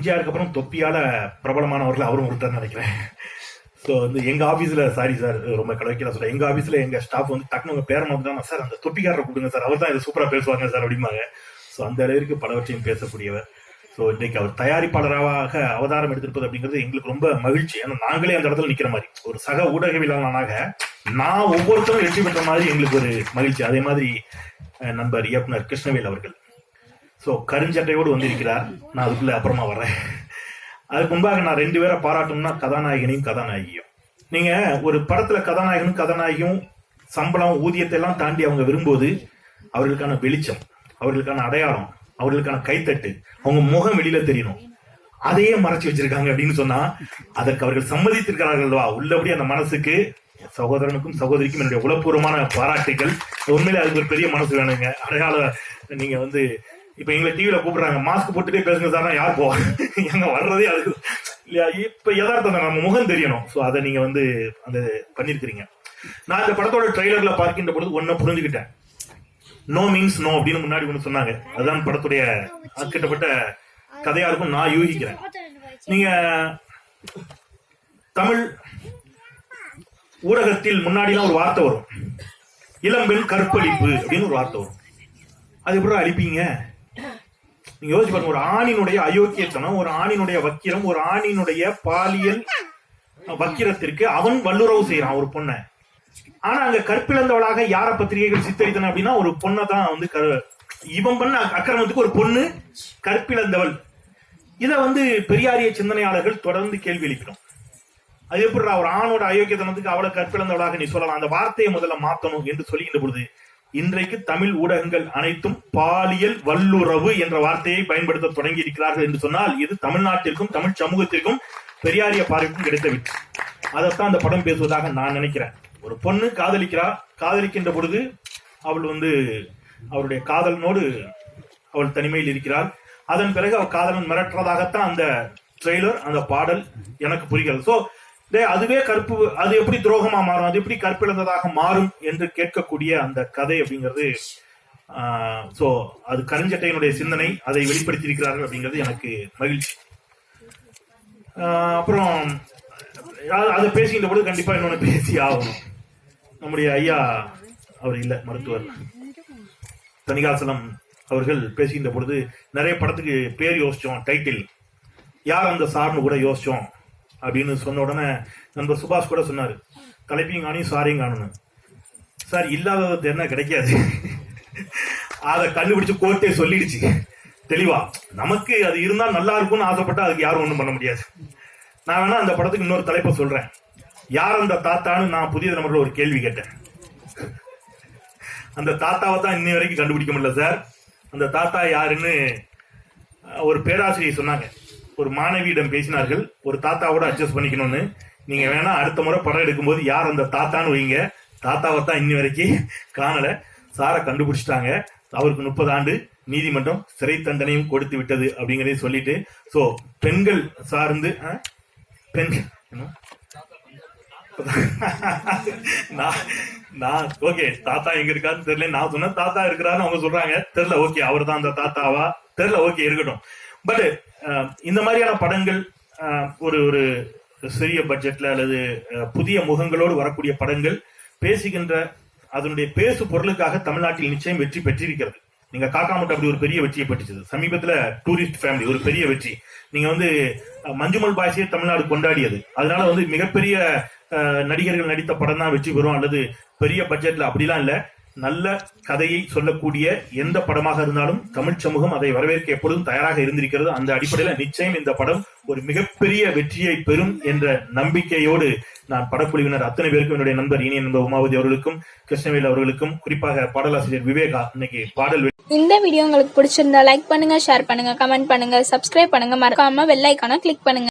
எம்ஜிஆருக்கு அப்புறம் தொப்பியால பிரபலமானவர்கள் அவரும் ஒருத்தர் நினைக்கிறேன். ஸோ வந்து எங்க ஆபீஸ்ல சாரி சார் ரொம்ப கலவைக்கலாம் சொல்ல எங்க ஆபீஸ்ல எங்க ஸ்டாஃப் வந்து டக்குனு உங்க பேரை மட்டும் சார் அந்த தொப்பிக்காரரை கொடுங்க சார் அவர் தான் இதை சூப்பரா பேசுவாங்க சார் அப்படிம்பாங்க. ஸோ அந்த அளவிற்கு பலவற்றையும் பேசக்கூடியவர். ஸோ இன்றைக்கு அவர் தயாரிப்பாளராக அவதாரம் எடுத்திருப்பது அப்படிங்கிறது எங்களுக்கு ரொம்ப மகிழ்ச்சி. ஏன்னா நாங்களே அந்த இடத்துல நிக்கிற மாதிரி ஒரு சக ஊடகவியலாளனாக நான் ஒவ்வொருத்தரும் வெற்றி பெற்ற மாதிரி எங்களுக்கு ஒரு மகிழ்ச்சி. அதே மாதிரி நண்பர் இயக்குனர் கிருஷ்ணவேல் அவர்கள் ஸோ கருஞ்சட்டையோடு வந்திருக்கிறார். நான் அதுக்குள்ள அப்புறமா வர்றேன். அதுக்கு முன்பாக நான் 2 பேரை பாராட்டணும்னா கதாநாயகனையும் கதாநாயகியும். நீங்க ஒரு படத்துல கதாநாயகனும் கதாநாயகியும் சம்பளம் ஊதியத்தை எல்லாம் தாண்டி அவங்க விரும்பும்போது அவர்களுக்கான வெளிச்சம், அவர்களுக்கான அடையாளம், அவர்களுக்கான கைத்தட்டு, அவங்க முகம் வெளியில தெரியணும். அதையே மறைச்சு வச்சிருக்காங்க அப்படின்னு சொன்னா அதற்கு அவர்கள் சம்மதித்திருக்கிறார்கள்வா உள்ளபடி அந்த மனசுக்கு சகோதரனுக்கும் சகோதரிக்கும் என்னுடைய உளப்பூர்வமான பாராட்டுகள். உண்மையிலே அதுக்கு ஒரு பெரிய மனசு வேணுங்க. அடையாளம் நீங்க வந்து இப்ப எங்களை டிவில கூப்பிடுறாங்க மாஸ்க் போட்டுட்டே பேசுங்க சார், யார் போவாங்க எங்க வர்றதே அதுக்கு இல்லையா? இப்ப யதார்த்தம் நம்ம முகம் தெரியணும். சோ அதை நீங்க வந்து அந்த பண்ணிருக்கிறீங்க. நான் இந்த படத்தோட ட்ரெய்லர்ல பார்க்கின்ற பொழுது ஒன்ன புரிஞ்சுக்கிட்டேன். நோ மீன்ஸ் நோ அப்படின்னு முன்னாடி ஒண்ணு சொன்னாங்க. அதுதான் படத்துடைய கிட்டப்பட்ட கதையா இருக்கும் நான் யூகிக்கிறேன். நீங்க தமிழ் ஊடகத்தில் முன்னாடிலாம் ஒரு வார்த்தை வரும், இளம்பெண் கற்பழிப்பு அப்படின்னு ஒரு வார்த்தை வரும். அது எப்படி அழிப்பீங்க? நீங்க யோசிச்சு பாருங்க. ஒரு ஆணினுடைய அயோக்கியத்தனம், ஒரு ஆணினுடைய வக்கிரம், ஒரு ஆணினுடைய பாலியல் வக்கிரத்திற்கு அவன் வல்லுறவு செய்யறான் ஒரு பொண்ணை. ஆனா அங்க கற்பிழந்தவளாக யார பத்திரிகைகள் சித்தரித்தன அப்படின்னா ஒரு பொண்ணை தான் வந்து இவன் பண்ண அக்கிரமத்துக்கு ஒரு பொண்ணு கற்பிழந்தவள். இத வந்து பெரியாரிய சிந்தனையாளர்கள் தொடர்ந்து கேள்வி எழுப்பிடும். அது எப்படி ஒரு ஆணோட அயோக்கியத்தனத்துக்கு அவளை கற்பிழந்தவளாக நீ சொல்லலாம்? அந்த வார்த்தையை முதல்ல மாத்தணும் என்று சொல்லுகின்ற பொழுது இன்றைக்கு தமிழ் ஊடகங்கள் அனைத்தும் பாலியல் வல்லுறவு என்ற வார்த்தையை பயன்படுத்த தொடங்கி இருக்கிறார்கள் என்று சொன்னால் இது தமிழ்நாட்டிற்கும் தமிழ் சமூகத்திற்கும் பெரியாரிய பார்வைக்கும் கிடைத்த வெற்றி. அதைத்தான் அந்த படம் பேசுவதாக நான் நினைக்கிறேன். ஒரு பொண்ணு காதலிக்கின்ற பொழுது அவள் வந்து அவருடைய காதலனோடு அவள் தனிமையில் இருக்கிறாள். அதன் பிறகு அவள் காதலன் மிரட்டுறதாகத்தான் அந்த ட்ரெய்லர், அந்த பாடல் எனக்கு புரிகிறது. சோ அதுவே கற்பு, அது எப்படி துரோகமா மாறும், அது எப்படி கற்பிழந்ததாக மாறும் என்று கேட்கக்கூடிய அந்த கதை அப்படிங்கிறது சோ அது கருஞ்சட்டையினுடைய சிந்தனை, அதை வெளிப்படுத்தியிருக்கிறார்கள் அப்படிங்கிறது எனக்கு மகிழ்ச்சி. அப்புறம் அதை பேசுகின்ற பொழுது கண்டிப்பா இன்னொன்னு பேசி ஆகணும். நம்முடைய ஐயா அவர் இல்ல மருத்துவர் தணிகாசலம் அவர்கள் பேசுகின்ற பொழுது நிறைய படத்துக்கு பேர் யோசிச்சோம், டைட்டில் யார் அந்த சார்னு கூட யோசிச்சோம் அப்படின்னு சொன்ன உடனே நண்பர் சுபாஷ் கூட சொன்னாரு தலைப்பையும் காணும் சாரையும் காணும். சார் இல்லாதது என்ன கிடைக்காது, அதை கண்டுபிடிச்சு கோர்ட்டே சொல்லிடுச்சு தெளிவா. நமக்கு அது இருந்தா நல்லா இருக்கும்னு ஆசைப்பட்டா அதுக்கு யாரும் ஒண்ணும் பண்ண முடியாது. நான் வேணா அந்த படத்துக்கு இன்னொரு தலைப்பை சொல்றேன். யார் அந்த தாத்தான்னு நான் புதிய தலைமுறையில் ஒரு கேள்வி கேட்டேன். அந்த தாத்தாவை தான் இன்னை வரைக்கும் கண்டுபிடிக்க முடியல சார். அந்த தாத்தா யாருன்னு ஒரு பேராசிரியர் சொன்னாங்க. ஒரு மாணவியிடம் பேசினார்கள், ஒரு தாத்தாவோட அட்ஜஸ்ட் பண்ணிக்கணும்னு. நீங்க வேணா அடுத்த முறை படம் எடுக்கும்போது யார் அந்த தாத்தான்னு வைங்க, தாத்தாவை தான் இன்னி வரைக்கும் காணல. சாரை கண்டுபிடிச்சிட்டாங்க, அவருக்கு 30 ஆண்டு நீதிமன்றம் சிறை தண்டனையும் கொடுத்து விட்டது அப்படிங்கறதையும் சொல்லிட்டு சோ பெண்கள் சார்ந்து பெண்கள் நான் ஓகே தாத்தா எங்க இருக்காருன்னு தெரியல. நான் சொன்ன தாத்தா இருக்கிறாருன்னு அவங்க சொல்றாங்க, தெரியல. ஓகே அவர் தான் அந்த தாத்தாவா தெரியல, ஓகே இருக்கட்டும். பட் இந்த மாதிரியான படங்கள் ஒரு ஒரு சிறிய பட்ஜெட்ல அல்லது புதிய முகங்களோடு வரக்கூடிய படங்கள் பேசுகின்ற அதனுடைய பேசு பொருளுக்காக தமிழ்நாட்டில் நிச்சயம் வெற்றி பெற்றிருக்கிறது. நீங்க காக்காமட்டு அப்படி ஒரு பெரிய வெற்றியை பெற்றுச்சு. சமீபத்துல டூரிஸ்ட் ஃபேமிலி ஒரு பெரிய வெற்றி. நீங்க வந்து மஞ்சுமல் பாய்ஸே தமிழ்நாடு கொண்டாடியது. அதனால வந்து மிகப்பெரிய நடிகர்கள் நடித்த படம் தான் வெற்றி பெறும் அல்லது பெரிய பட்ஜெட்ல அப்படிலாம் இல்ல. நல்ல கதையை சொல்லக்கூடிய எந்த படமாக இருந்தாலும் தமிழ் சமூகம் அதை வரவேற்க எப்பொழுதும் தயாராக இருந்திருக்கிறது. அந்த அடிப்படையில் நிச்சயம் இந்த படம் ஒரு மிகப்பெரிய வெற்றியை பெறும் என்ற நம்பிக்கையோடு நான் படக்குழுவினர் அத்தனை பேருக்கும், என்னுடைய நண்பர் இனிய நண்பர் உமாவதி அவர்களுக்கும், கிருஷ்ணவேல் அவர்களுக்கும், குறிப்பாக பாடலாசிரியர் விவேகா இன்னைக்கு பாடல். இந்த வீடியோ உங்களுக்கு பிடிச்சிருந்தா லைக் பண்ணுங்க, ஷேர் பண்ணுங்க, கமெண்ட் பண்ணுங்க, சப்ஸ்கிரைப் பண்ணுங்க, மறக்காம பெல் ஐகானை கிளிக் பண்ணுங்க.